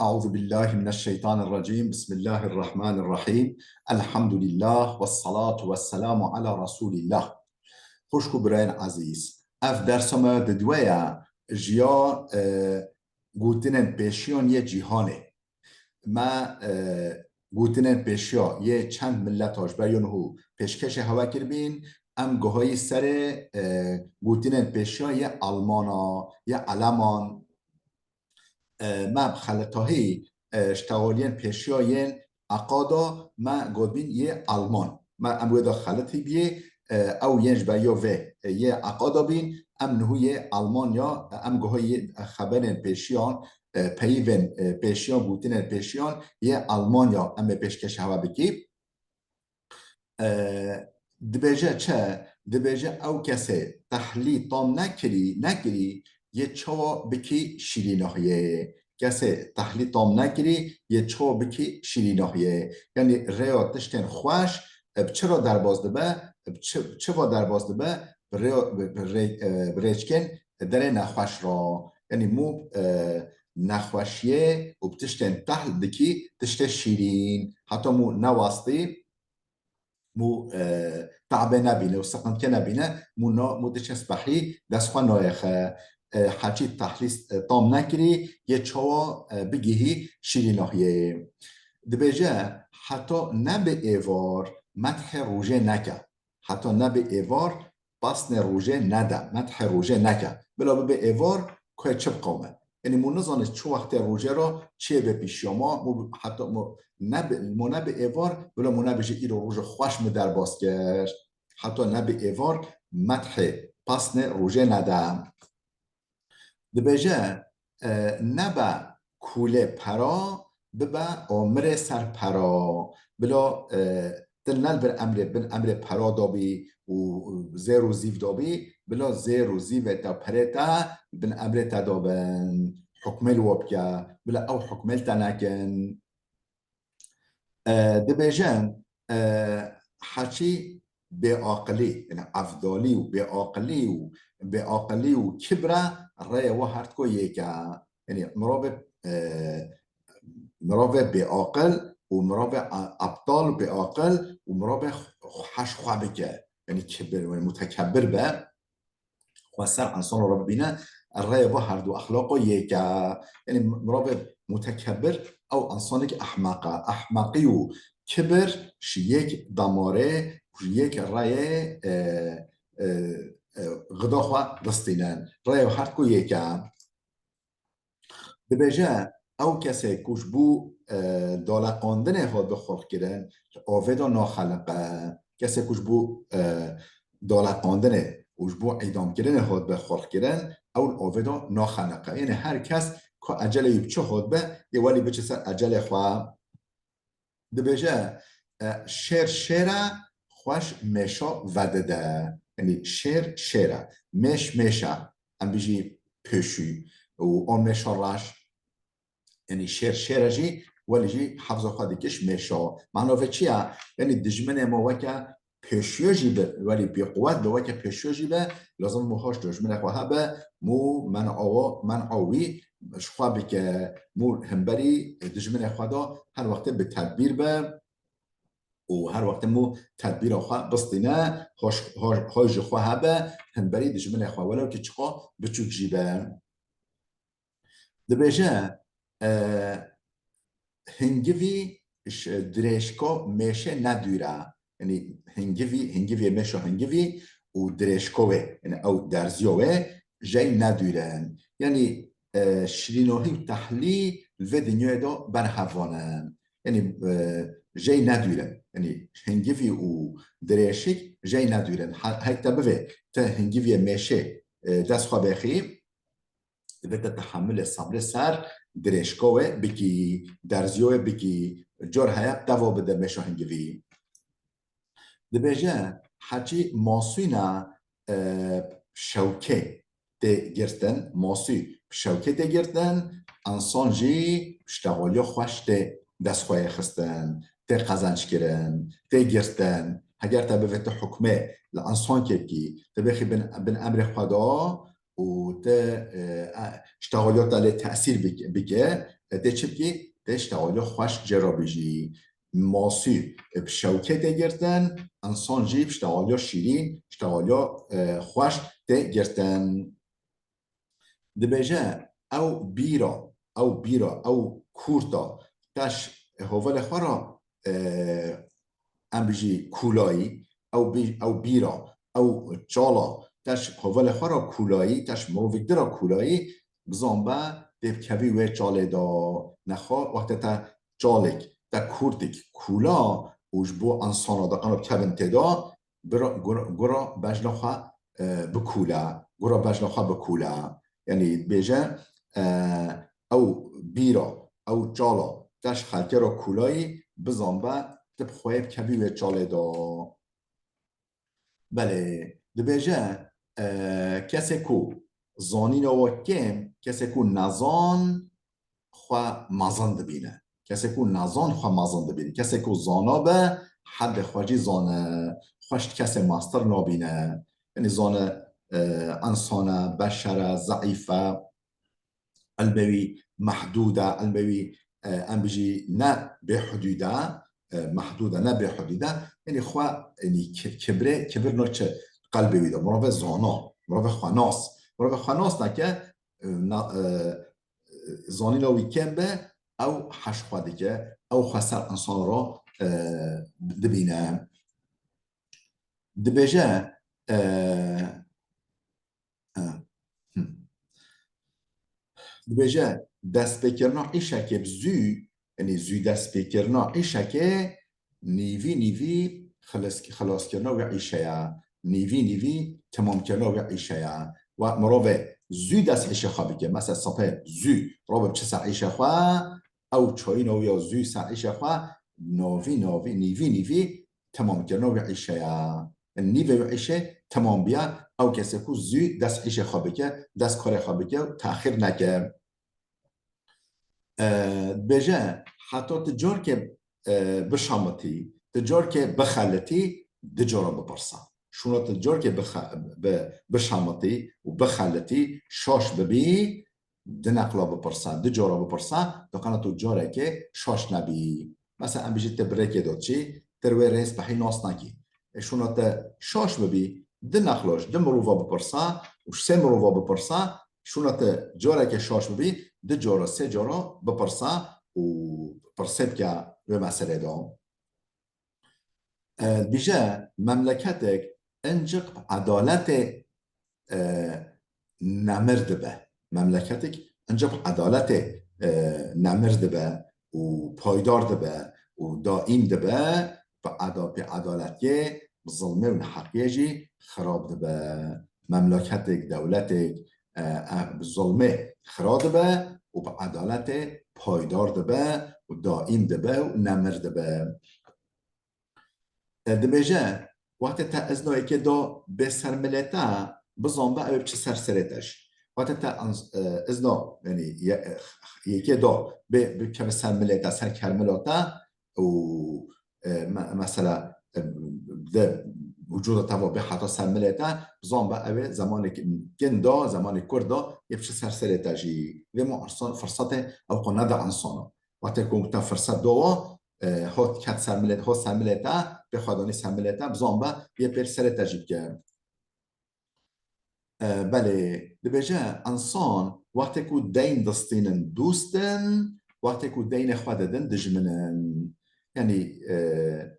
أعوذ بالله من الشيطان الرجيم بسم الله الرحمن الرحيم الحمد لله والصلاة والسلام على رسول الله. خوشکو برین عزیز اف درسما ددویا جیا گوتنن پیشیان یه جیهانه ما گوتنن پیشیا یه چند ملتاش بیان هو پیشکش هوا کربین ام گوهای سر گوتنن پیشیا یه آلمانا یه علمان ما بخلطاهی اشتغالین پیشیاین عقادا ما گودبین یه آلمان ما امودا خلطی بیه او ینج بیا و یه عقادا بین ام نهوی آلمانیا ام گوهای خبرن پیشیان پیون پیشیان بوتین پیشیان یه آلمانیا ام پیشکش هوا بکی دبیجه چه؟ دبیجه او کسی تحلیل تام نکری یه چوا بکی شیریناهیه کسی تحلیل تام نکری یه چوا بکی شیریناهیه یعنی ریا تشتن خوش چرا در باز دبه چوا در باز دبه بریچکن در نخوش را یعنی مو نخوشیه و بتشتن تحل دکی تشت شیرین حتی مو نواسطی مو تعبه نبینه و سقم که نبینه مو دچس بحی دست خواه نایخه حچی تحلیس تام نکری یه چوا بگیهی شیری ناهیه دبیجه حتی نبه ایوار مدح روژه نکه حتی نبه ایوار بسن روژه نده مدح روژه نکه بلا به ایوار که چه بقومه یعنی مو نزانه چه وقت روژه را چه به پیش شما حتی مو نبه ایوار بلا مو نبه جه ایرو روژه خوش می در باز کرد حتی نبه ایوار مدح پسن روژه نده دبیجه نبه کوله پرا ببه عمر سر پرا بلا دلنال بن امر پرا دابی و زیر و زیف دابی بلا زیر و زیف تا پرتا بن امر تا دابن حکمل وابکا بلا او حکمل تنکن دبیجن حچی بعقلی یعنی افضالی و بعقلی و کبره رای و هرتکو یکا یعنی مراوه بعقل و مراوه ابطال بعقل و مراوه حش خوابکه یعنی کبر متکبر به خواسر انسان رو ببینه رای و هر دو اخلاق یکا یعنی مراوه متکبر او انسانی که احمقی و کبر یک دماره یک رای غدا خواه دستینن رای و هر کو یکا دبیجه او کسی کش بو دالقاندنه ها بخور کرن آویدا ناخلقه کسی کش بو دالقاندنه کش بو ایدام کرن ها بخور کرن او آویدا ناخلقه یعنی هر کس که عجله یبچه هاد به یه ولی بچه سر عجله خواه دبیجه شیره خوش میشا ودده یعنی شیره میشه ام بیجی پشوی و آن میشا راش یعنی شیره جی ولی جی حفظ خواهدی کش میشا معنی چیه؟ یعنی دجمن ما وکه پشوی جی به ولی بی قوت به وکه پشوی جی به لازم موهاش دجمن خواه به مو من آوی شخواه بکه مو همبری دجمن خواهده هر وقت به تدبیر به و هر وقت مو تدبیر خواه بستینه هاش خواه به همبری دجمن خواه ولو که چخواه بچوک جیبه دبیجه هنگوی درشکا میشه ندوره یعنی هنگوی میشه هنگوی و درشکاوه یعنی او درزیاوه جای ندورن یعنی شریناهی و تحلیل و دنیای دا برهوانن یعنی جای ندورن یعنی هنگوی و درشک جای ندورن حتی بوه تا هنگوی میشه دست خواه بخی و تحمل صبر سر درشکاوه بکی درزیاوه بکی جار حیب دوا بده میشه هنگوی دبیجه حچی ماسوینا شوکه ده گرتن ماسی شوکه ده گرتن انسان جی اشتغالی خوش ده دست خواه خستن ده قزنج کرن ده گرتن اگر تا بفت حکمه لانسان که کی تا بخی بن امر خدا و تا اشتغالیات علی تأثیر بگه ده چی بکی؟ ده اشتغالی خوش جرابیجی ماسی بشوکت گرتن انسان جی اشتغالی شیرین اشتغالی خوش ده گرتن ده بیجه او بیرا او کورتا تش هوول خورا ام بيجي كولاي او بيرا او جالا تش هوول خورا كولاي تش مروفيك درا كولاي بزنبا ديب كبي وي جالي دا نخوا وقت تا جالك تا كورتك كولا وجبو انسانا دا قنب كبن تدا گرا بجنخوا بكولا گرا بجنخوا بكولا يعني بيجا او بيرا او جالا تش خلقه را کولاي بزنبا تب خویب کبی و چاله دا بله دبیجه کسی کو زانین و کم کسی کو نزان خواه مزان دبینه کسی کو نزان خواه مزان دبینه کسی کو زانا به حد خواجی زانه خوشت کسی ماستر نابینه یعنی زانه انسانه بشره ضعیفه البوي محدودة البوي ام بيجي نا بحدودة محدودة نا بحدودة يعني خوا يعني كبر نوتش قلبي ويدا مرافع زانا مرافع خواناس نكه زاني لو كمبه او حش خادكه او خسر انسان را دبينه دبجه دبجه دست بکرنا ایشکه بزو یعنی زو دست بکرنا ایشکه نیوی خلاص کرنا و عیشه نیوی تمام کرنا و عیشه و مروه زو دست عیشه خواه بکر مثلا صفحه زو رابط چه سر عیشه خواه او چای نو یا زو سر عیشه خواه نیوی تمام کرنا و عیشه نیوی و عیشه تمام بیا او کسی که زو دست عیشه خواه بکر دست کار خواه بکر تأخیر نکر بجه حتی تجار که بشامتی تجار که بخلتی دجارا بپرسا شونا تجار که بشامتی و بخلتی شاش ببی دنقلا بپرسا دجارا بپرسا دقیقا تجاره که شاش نبی مثلا ام بجی تبرکه داد چی تروی رئیس بحی ناس نکی شونا تا شاش ببی دنقلاش دمروفا بپرسا و سه مروفا بپرسا شونا تا جاره که شاش ببی ده جارا سه جارا بپرسا و پرسید که به مسئله دا بیجه مملکتک انجق عدالت نمرد به مملکتک انجق عدالت نمرد به و پایدار به و دائم به به عدالتی ظلمه و نحقیه جی خراب به مملکتک دولتک ظلمه خراب به و به عدالت پایدار به و دائم به و نمرد به دبیجه وقتی تا ازنایی که دا به سرملتا بزن به او چه سرسرتش وقتی تا ازنا یعنی یکی دا به که سرملتا سر کرملاتا و مثلا ده وجود توا به حتی سرملتا بزن به او زمان گندا زمان کردا یه چه سرسرتا جی و ما فرصت او قناد انسانا وقتی که تا فرصت دوا هات کت سرملتا به خدانی سرملتا بزن به یه پر سر تجیب کرد بله دبیجه انسان وقتی که دین دستینن دوستن وقتی که دین خواه دادن دجمنن یعنی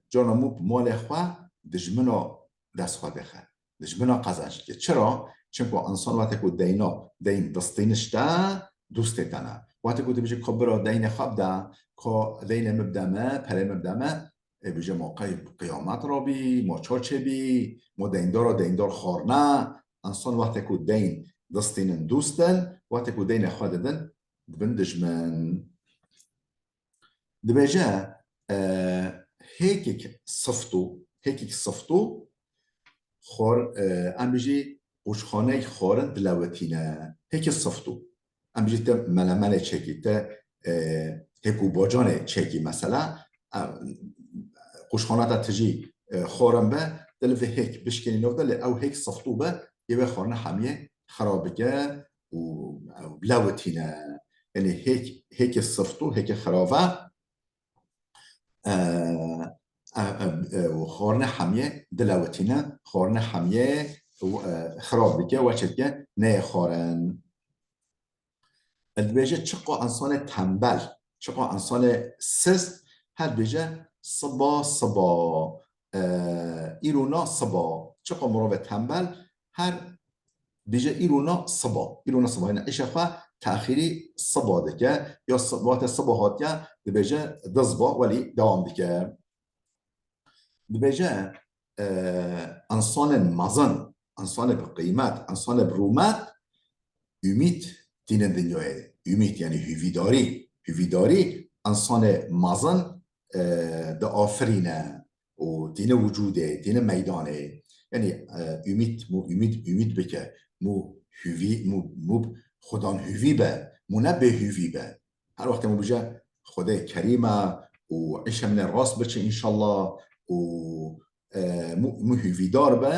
جانمو مال خواه دجمنا دست خواه بخه دجمنا قزنش که چرا؟ چون که انسان وقتی که دین دستینش ده دوسته تنه وقتی که دبیجه کبرا دین خواب ده که دین مبدمه پره مبدمه بیجه موقع قیامت را بی ما چاچه بی ما دیندار خارنه انسان وقتی که دین دستینن دوستن وقتی که دین خواه دادن بندش من دبیجه هیک صفتو خور ام بیجی قوشخانه خارن دلوتینه هیک صفتو ام بیجی تا ململ چکی تا هیکو باجانه چکی مثلا قوشخانه تا تجی خورن به دلوه هیک بشکنی نو دل او هیک صفتو به یه خارنه همیه خرابگه و بلوتینه یعنی هیک صفتو هیک خرافه و خورن حمیه دلوتینه خورن حمیه خراب بکه و چه نه خورن البیجه چقا انسان تنبل چقا انسان سست هر بیجه صبا ایرونا صبا چقا مروه تنبل هر بیجه ایرونا صبا این ایشه خواه تأخیری صبا دکه یا صبات صباحات که بیجه دزبا ولی دوام دکه بیجه انسان مزن انسان بقیمت انسان برومت ümit dinin dünyaya. Ümit yani hüvidari انسان مازن ده آفرینه و دین وجوده دین میدانه یعنی امید بکه مو خدان هوی به مو نه به هوی به هر وقت مو بجه خدای کریمه و عیش من راست بچه انشالله و مو هویدار به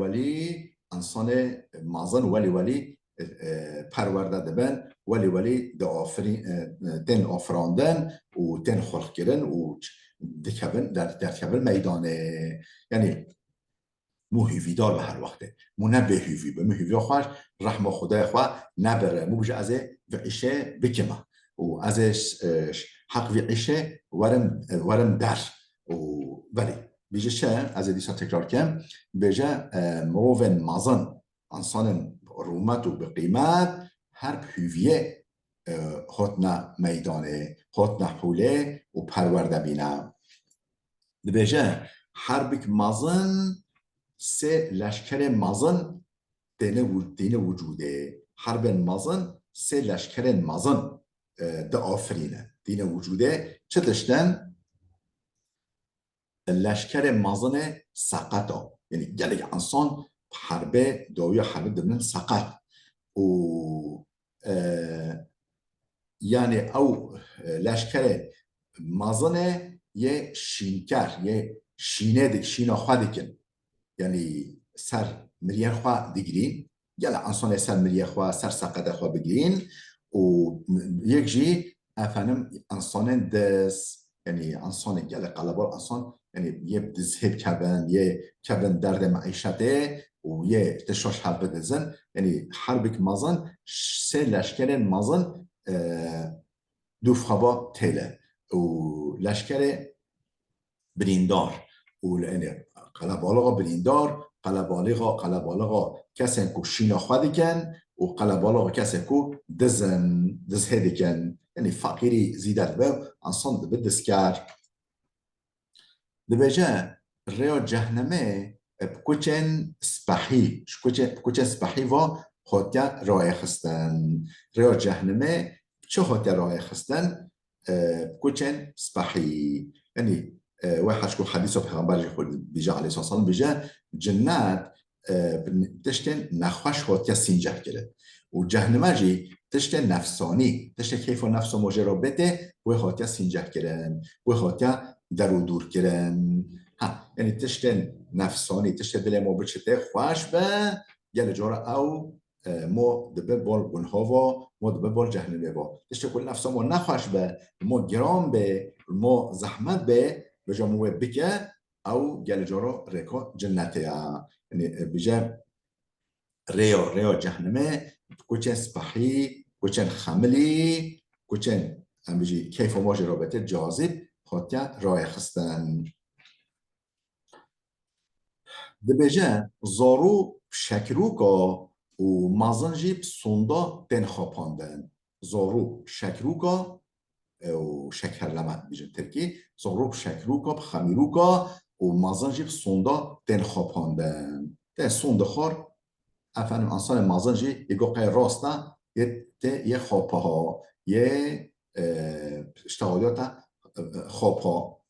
ولی انسان مازن ولی پرورده دبن ولی دن آفراندن و دن خلق کردن و دکبن در کبن میدانه یعنی مو هیویدار به هر وقته مو نه به هیوی به مو هیوی خوش رحمه خدای خواه نبره مو بجه از وعیشه بکمه و ازش حق وعیشه ورم در ولی بیجه شه از دیسا تکرار کم بیجه مروون مازن انسان رومت و بقیمت هر پیویه هاتنا میدانه هاتنا حوله و پرورده بینه بیجه حربک مازن سه لشکر مازن دینه وجوده حرب مازن سه لشکر مازن ده آفرینه دینه وجوده چه داشتن؟ لشکر مازن سقطا یعنی گلگ انسان حربه داوی حربه دمن سقط و یعنی او لشکر مازن یه شینکر یه شینه خواه دیکن یعنی سر مریه خواه دیگرین گل انسان سر مریه خواه سر سقط خواه بگیرین و یک جی افنم انسان دست یعنی انسان گل قلبال انسان یعنی یه دزهب کبن درد معیشته و یه تشاش حرب دزن یعنی حربک مازن سه لشکر مازن دوفخبا تله و لشکر بریندار و یعنی قلبالغا بریندار قلبالغا کسی که شینا خواه دیکن و قلبالغا کسی که دزه دیکن یعنی فقیری زیدت به انسان دبه دزکر دبجه ریا جهنمه بکوچن سپحی و خودیا رای خستن ریا جهنمه چه خودیا رای خستن بکوچن سپحی یعنی واحد شكون حديث پیغمبر خود بيجا عليه الصلاه والسلام بيجا جنات تشتن نخوش هات سینجه کرد و جهنمجی تشتن نفسانی تشتن کیف و نفس و مجربته و هات سینجه کردن و هات درو دور کردن یعنی تشتن نفسانی تشتن دل ما بچته خوش به گل جاره او ما دبه بال گنها و ما دبه بال جهنمه و تشتن کل نفس ما نخوش به ما گرام به ما زحمت به بجا مو بکه او گل جارا رکا جنته یعنی بجا ریا جهنمه کوچن سپحی کوچن خملی کوچن هم بجی کیف و ماج رابطه جاذب خاطیا رای خستن ده بجا زارو شکروکا و مازن جیب سوندا تن خاپاندن زارو شکروکا و شکرلمه بیجن ترکی زغروب شکروکا خمیروکا و مازن جیب سوندا تن خاپاندن ده سونده خور افنم انسان مازن جی یه گوقه راسته یه خوابه ها یه اشتغالیات خواب ها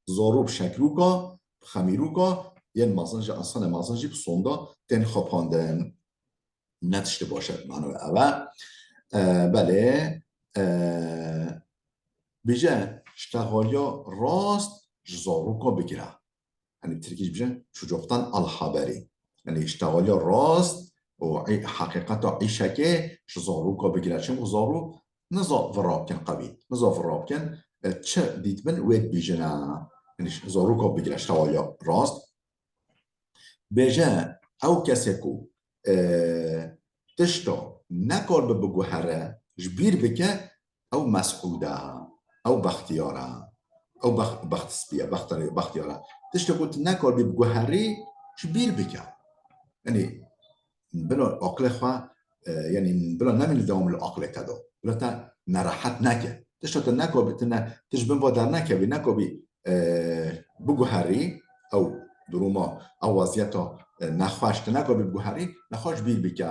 زغروب شکروکا خمیروکا یه مازن جی انسان مازن جیب سوندا تن خاپاندن نتشته باشد معنی اول بله بیجه اشتغالیا راست زاروکا بگیره یعنی ترکیش بیجه شجاعتن الحبری یعنی اشتغالیا راست و حقيقة عيشة كي شزارو كو بقلا شم وزارو نزا فراب كان قوي نزا فراب كان تش ديت بن ويد بيجنا يعني زارو كو بقلا شوايا راست بيجا او كسكو تشتا نكار ببقوهره جبير بك او مسعوده او بختياره او بخت سبيه بختياره تشتا قلت نكار ببقوهره جبير بك يعني بلا عقل خوا يعني بلا نمين دوام العقل كدو بلا تا نراحت نكه تشتا نكار بتنا تجبن بادر نكه بنكار بقوهره او دروما او وضعیت نخواش که نگاه بگوهری نخواش بیر بکه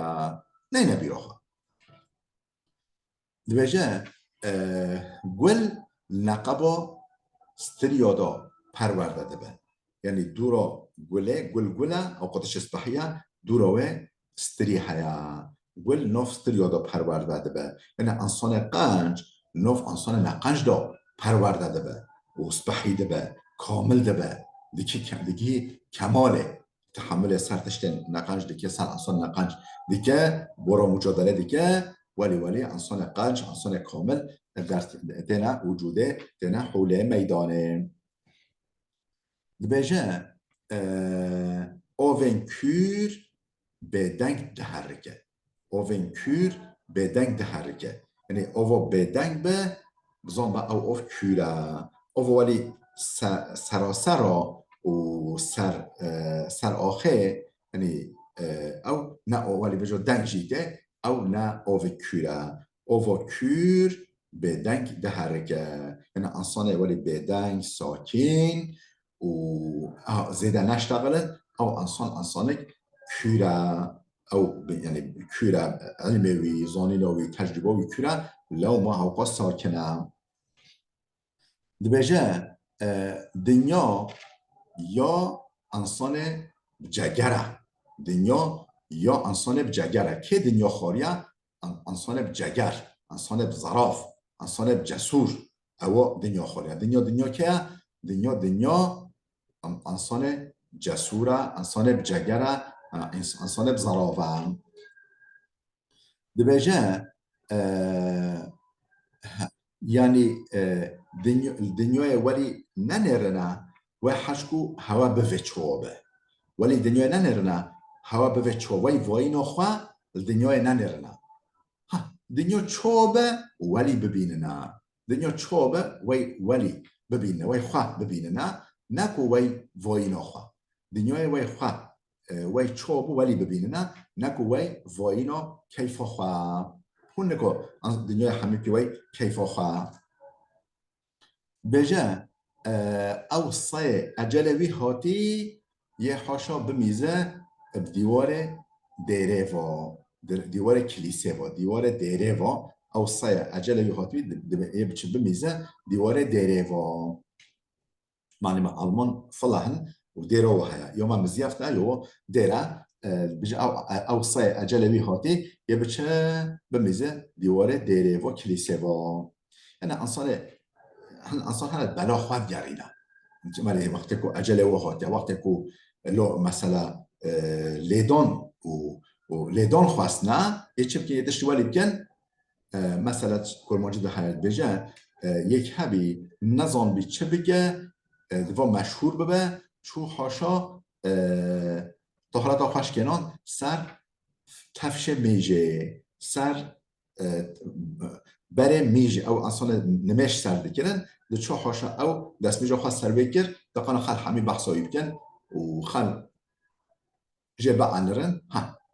نه نبیر آخوا دویجه گل نقبا ستریادا پرورده دبه یعنی دورا گله اوقاتش اسبحیه دوراوه ستریحه گل نوف ستریادا پرورده دبه یعنی انسان قنج نوف انسان نقنج دا پرورده دبه و اسبحی دبه کامل دبه دیگه کماله تحمل سرتشتن نقنج دیگه سر انسان نقنج دیگه برا مجادله دیگه ولی انسان قنج انسان کامل در تنه وجوده تنه حوله میدانه دبیجه اوونکور بدنگ دهرکه اوونکور بدنگ دهرکه یعنی اوو بدنگ به بزن با او کوره او ولی سراسر و سر آخر یعنی او نه ولی بجو دنگ جیده او نه اووکوره اووکور به دنگ ده حرکه یعنی انسان ولی به دنگ ساکن و زیده نشتغلت او انسان کوره او یعنی کوره علموی زانینوی تجربوی کوره لو ما اوقا ساکنه دبیجه دنیا یا انسان بجگره دنیا یا انسان بجگره که دنیا خاریه انسان بجگر انسان بزراف انسان بجسور او دنیا خاریه دنیا که دنیا انسان جسوره انسان بجگره انسان بزرافه دبیجه یعنی دنیای ولی ننرنه و حشکو هوا به چوبه ولی دنیای ننرنه هوا به چوبه وای نخوا دنیای ننرنه دنیا چوبه ولی ببینه دنیا چوبه ولی ببینه وای خواه ببینه نکو وای نخوا دنیای وای خواه وای چوبه ولی ببینه نکو وای نا کیف خواه هون نکو دنیای همه که وای کیف خواه بجه او صای اجلوی هاتی یه حاشا بمیزه دیوار دیره و دیوار کلیسه و دیوار دیره و او صای اجلوی هاتی یه بچه بمیزه دیوار دیره و معنی ما آلمان فلاحن و دیره و هیا یا من مزیفته یا دیره بجه او صای اجلوی هاتی یه بچه بمیزه دیوار دیره و کلیسه و یعنی انسان هنه بلا خواد گرینه مالی وقتی که عجله و هات یا وقتی که لو مثلا لیدان و لیدان خواست نه یه چیب که یه دشتی ولی بکن مثلا کرمانجی ده حیات بجه یک هبی نظام بی چه بگه دوا مشهور ببه چو حاشا طهارت آخوش کنان سر کفش میجه سر بره میجه او انسان نمش سر بکرن ده چو حاشا او دست میجه خواست سر بکر دقانا خل حمی بحثایی بکن و خل جبه عنرن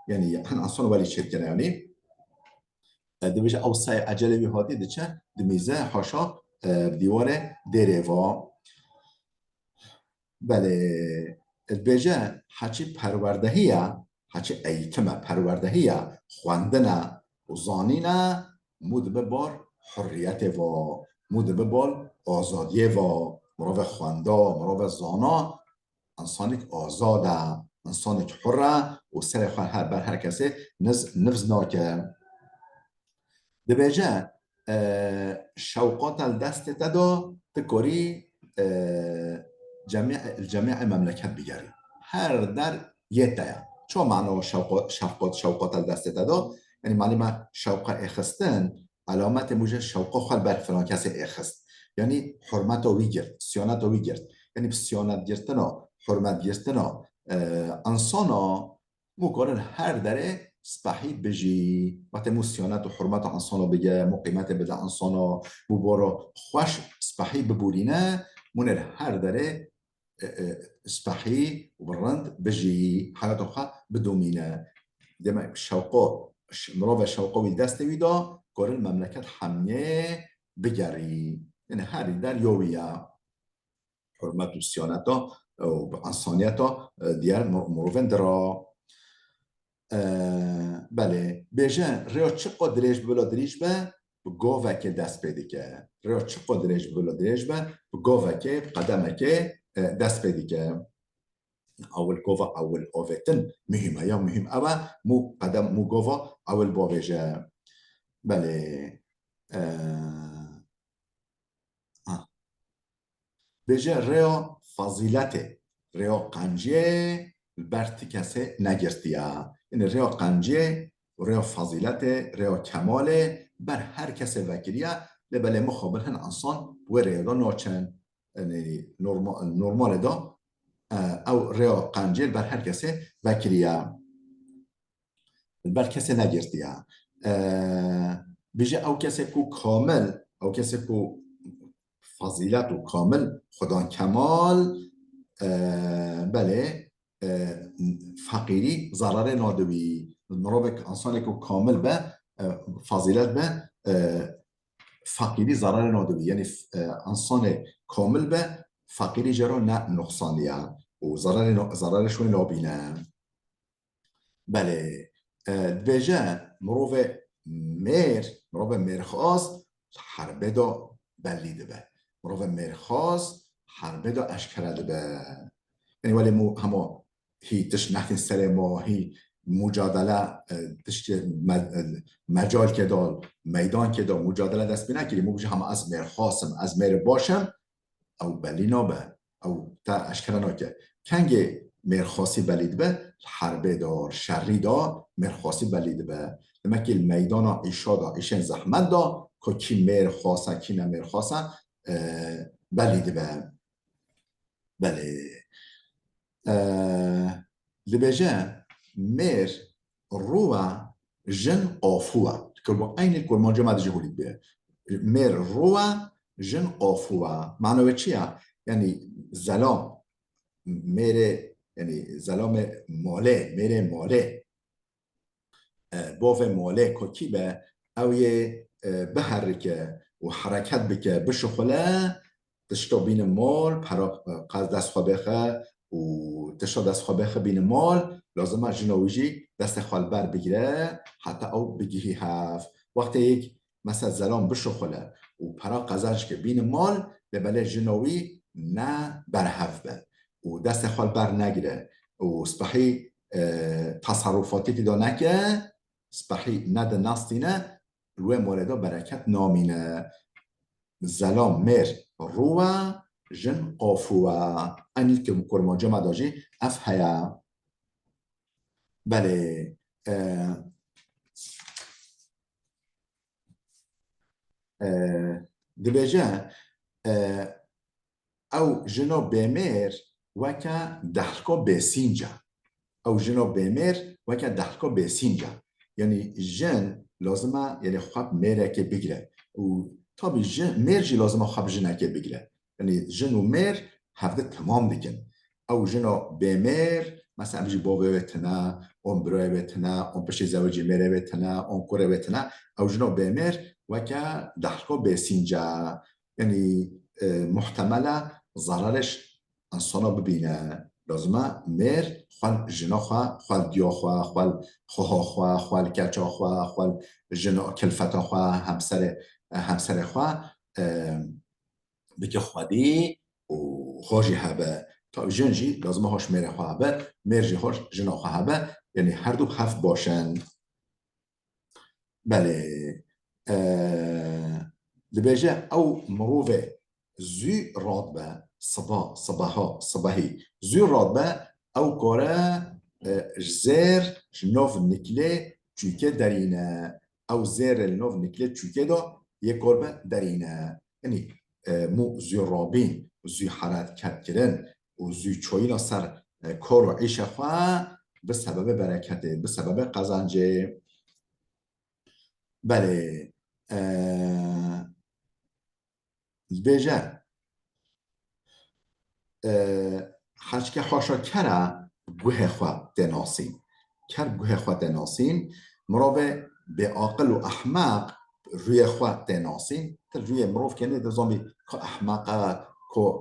یعنی هن انسان ولی چید کنه یعنی ده بیجه او سای عجله بی هاتی ده چه ده میزه حاشا دیوار دیره و بله بیجه هچی پروردهیه هچی ایتم پروردهیه خواندنه و زانینه مود ببار حریت و مود ببار آزادیه و مراو خوانده مراو زانا انسانیک آزاده انسانیک حره و سر خواه بر هر کسی نفز ناکه ده بیجه شوقات الدست تدا تکاری جميع المملكات بجري هر در یه تایا شو معنى شوقات الدست دادا؟ يعني معلومة شوق اخستن علامت موجه شوق خال بر فلان کسی اخست، یعنی حرمت و ویگرد، سیانت و ویگرد، یعنی سیانت گرتنا، حرمت گرتنا انسانا مقارن هر دره سپحی بجی وقتی مو سیانت و حرمت انسانا بگه، مو قیمت بده انسانا، مو بارا خوش سپحی ببورینه، مونر هر دره سپحی و برند بجی حیات خواه بدومینه. دم شوقا مراو شوقاوی دست ویدا کار مملکت حمیه بگری، یعنی هر در یویه حرمت و سیانتا و انسانیتا دیار مروون درا. بله بیجن ریا چه قدرش بلا دریش به گاوه که دست پیدا که، ریا چه قدرش بلا دریش به گاوه که قدمه که دست پیدا که. اول گاوا اول آویتن مهمه یا مهم اما مو قدم مو گاوا اول باویجه. بله بیجه ریا فضیلته، ریا قنجه برتی کسی نگرتیه، این ریا قنجه ریا فضیلته ریا کماله بر هر کسی وکریه، لبله مخابر هن انسان و ریا دا ناچن نورمال دا او ریا قنجه بر هر کسی وکریه بر کسی نگرتیه. بیجه او کسی کو کامل، او کسی کو فضیلت و کامل خدا کمال، بله فقیری ضرر نادوی نروبک انسانی که کامل به فضیلت به فقیری ضرر نادوی، یعنی انسان کامل به فقیری جرا نه نقصانیه و ضررشون نابینه. بله دویجه مروف مرخواست حربه دا بلیده به، مروف مرخواست حربه دا اشکرده به، یعنی ولی مو همه هی تش نحتین سر ما هی مجادله تش مجال که دال میدان که دال مجادله دست بی نکری، مو بجه همه از مرخواستم از مر باشم او بلی نابه او تا اشکره ناکه کنگه مرخواسی بلید به حربه دار شری دا مرخواسی بلید به دمکی المیدان ایشا دا ایشن زحمت دا که کی مرخواسه کی نمرخواسه بلید به. بله لبجه مر روه جن قافوه كلمة أين الكلمة جمع جهوليت به مر روه جن قافوه معنى چیه؟ یعنی زلام میره، یعنی زلام ماله میره ماله باف ماله که کی به او یه بحرکه و حرکت بکه بشخله تشتا بین مال قد دست خواه بخه و تشتا دست خواه بخه بین مال لازمه جنویجی دست خواه بر بگیره حتی او بگیهی هفت وقتی یک مثلا زلام بشخله و پرا قزنش که بین مال ببله جنوی نه بر هفت به و دست خواه بر نگیره و سپحی تصرفاتی که دا نکه سپحی ند نستینه روی موردا برکت نامینه. زلام مر روه جن قافوه انیل که مکرما جمع داجی اف هیا. بله دبیجه او جنو بیمیر وکا دحلکو بسینجا او جنو بیمیر وکا دحلکو بسینجا، یعنی جن لازمه یعنی خواب میره که بگیره و طبعا جن میر جی لازمه خواب جنه که بگیره، یعنی جن و میر هفته تمام دیکن. او جنو بیمیر مثلا بجی بابه بتنه اون برای بتنه اون پشی زوجی میره بتنه اون کوره بتنه او جنو بیمیر وکا دحلکو بسینجا، یعنی محتمله ضررش انسانا ببینه لازمه میر خوال جنا خواه خوال دیا خواه خوال خواه خواه خوال کچا خواه خوال جنا کلفتا خواه همسر خواه بکه خوادی و خوشی هبه تا جنجی لازمه هاش میر خواه هبه میر جی هاش جنا خواه هبه، یعنی هر دو هفت باشن. بله لبیجه او مروفه زی راد به صباحی زی راد به او کاره زیر نوف نکله چوکه درینه او زیر نوف نکله چوکه دا یک گربه درینه یعنی مو زی رابین زی حرکت کردن و زی چوینا سر کار و عیش خواه به سبب برکته به سبب قزنجه. بله بیجه هرچی که خواشا کرا گوه خواه دناسین گوه خواه دناسین مراوه به عاقل و احمق روی خواه دناسین تر روی مروف کنه دزامی که احمق که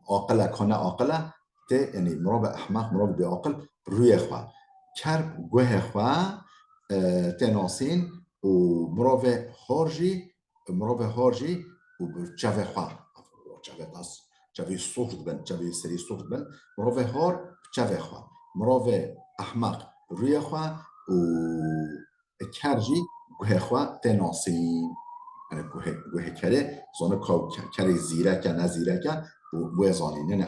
عاقله که نه عاقله ته یعنی مراوه احمق مراوه به عاقل روی خواه گوه خواه دناسین و مراوه هارجی و جوه خواه جوه دست جوی سخت بن جوی سری سخت بن مراوه هار جوه خواه مراوه احمق روی خواه و کرجی گوه خواه تناسین گوه کره زانه کره زیره که نزیره که بوی زانین یعنی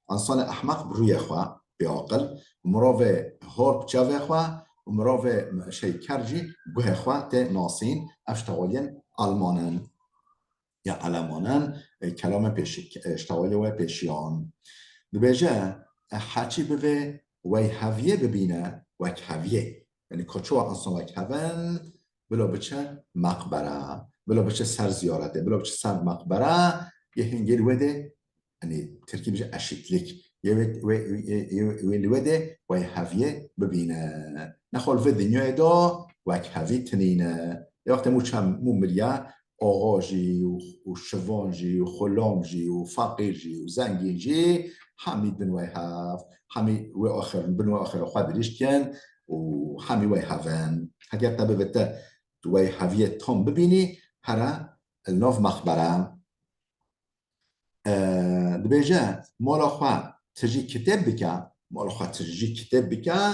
انسان احمق روی خواه به عقل مراوه هار جوه خواه و مراوه شی کرجی گوه خواه تناسین اشتغالین آلمانن یا علمانن کلام اشتغالی و پیشیان دبیجه حچی به وی هویه ببینه وک هویه یعنی کچو انسان وک هون بلا بچه مقبره بلا بچه سر زیارته بلا بچه سر مقبره یه هنگیر وده یعنی ترکیبش اشیتلیک یه وده وی هویه ببینه نخوال و دنیای دا وک هویه تنینه یه وقت مو ملیه آغاجی و شوانجی و خلامجی و فقیرجی و زنگینجی همی بنوی هف همی و آخر بنوی آخر خود ریش کن و همی وی هفن اگر تبه بته دوی هویه تام ببینی هره الناف مخبره دبیجه مالا خواه تجی کتاب بکن مالا خواه تجی کتاب بکن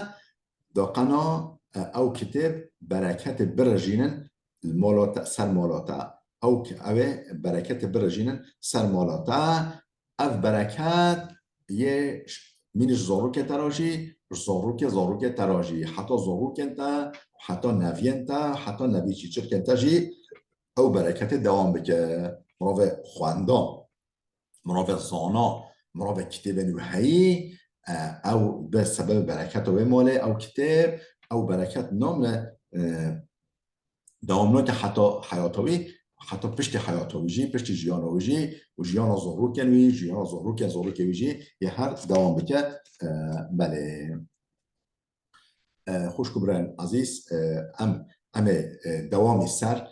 دا قنا او کتاب برکت برجینن المولاتا سر مولاتا او برکت برجینن سر مولاتا اف برکت یه مینش زاروک تراجی زاروک تراجی حتی زاروک انتا حتی نوی انتا حتی نوی چیچر کنتا جی او برکت دوام بکه مراوه خواندان مراوه زانا مراوه کتاب نوحایی او به سبب برکت و ماله او کتاب او برکت نام دوامنا که حتی حیاتوی حتی پشت حیاتوی جی پشت جیانوی جی و جیان زهرو کنوی جیان زهرو کنوی جی یه هر دوام بکه بله خوش کبران عزیز ام دوامی سر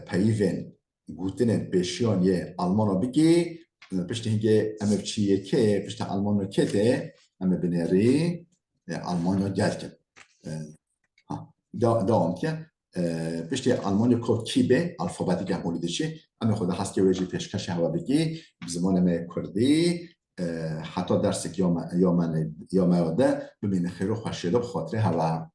پیوین گوتنن پیشیان یه آلمانا بگی پشت هنگه ام بچیه که پشت آلمانا که ده ام بنری آلمانا گل کن دوام که پشت آلمانی کود کی الفابتی که مولیده چی اما خود هست که ویجی پیشکش هوا بگی بزمان ما کردی حتی درس یا من یا میاده ببین خیلی خوشیده بخاطر هوا